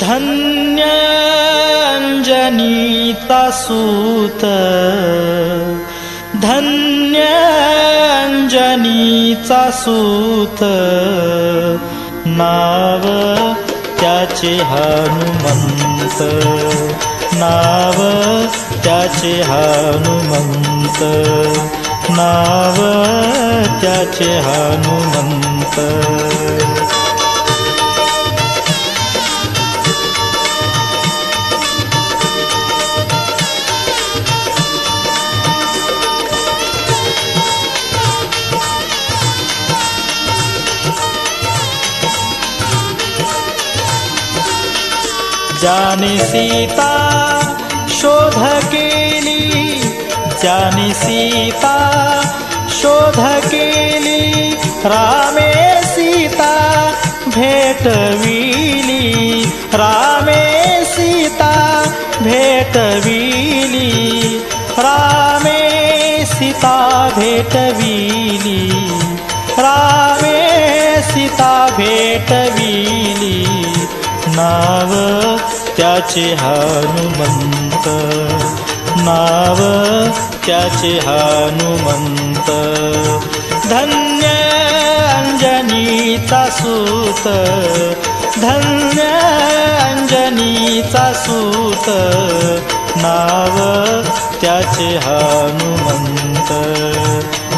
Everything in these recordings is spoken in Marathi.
धन्य अंजनीचा सूत, धन्य अंजनीचा सूत, नाव त्याचे हनुमंत, नाव त्याचे हनुमंत, नाव त्याचे हनुमंत. ज्याने सीता शोध केली, ज्याने सीता शोध केली, रामे सीता भेटविली, रामे सीता भेटविली, रामे सीता भेटविली, रामे सीता भेटविली. नाव त्याचे हनुमंत, नाव त्याचे हनुमंत. धन्य अंजनीचा सूत, धन्य अंजनीचा सूत, नाव त्याचे हनुमंत,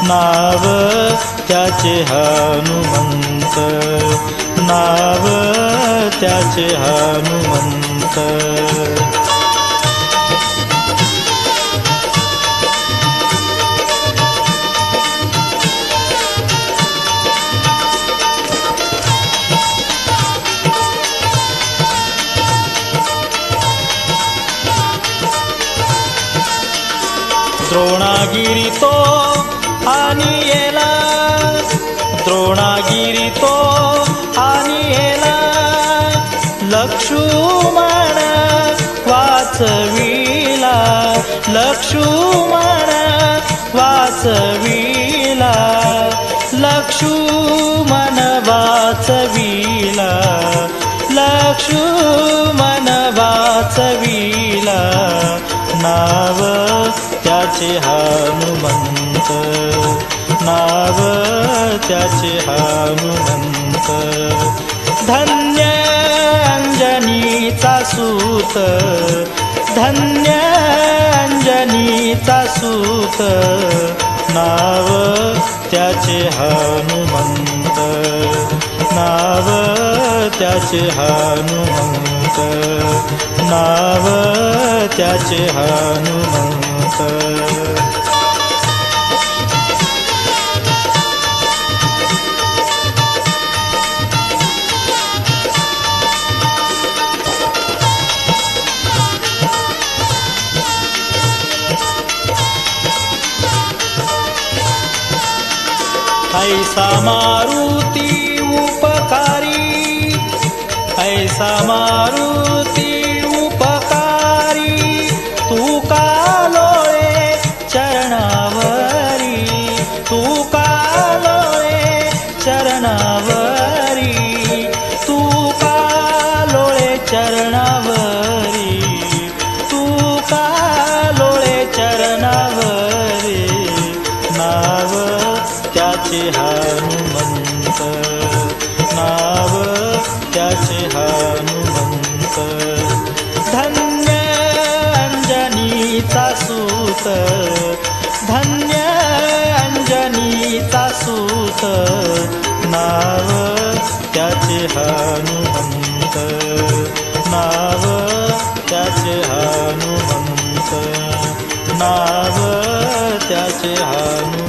नाव त्याचे हनुमंत, नाव त्याचे हनुमंत. द्रोणागिरी तो आणिला, द्रोणागिरी तो आणिला, लक्ष्मण वाचविला, लक्ष्मण वाचविला, लक्ष्मण वाचविला, लक्ष्मण वाचविला. नाव त्याचे हनुमंत, नाव त्याचे हनुमंत. धन्य अंजनीचा सूत, धन्य अंजनीचा सूत, नाव त्याचे हनुमंत, नाव त्याचे हनुमंत, नाव त्याचे हनुमंत. ऐसा मारुती उपकारी, ऐसा मारुती उपकारी, तू का लोळे चरणावरी, तू का लोळे चरणावरी, तू का लोळे चरणावरी, तू का लोळे चरणावरी. नाव त्याचे हनुमंत, नाव त्याचे हनुमंत. धन्य अंजनीचा सूत, धन्य अंजनीचा सूत, नाव त्याचे हनुमंत, नाव त्याचे हनुमंत, नाव त्याचे हनुमंत.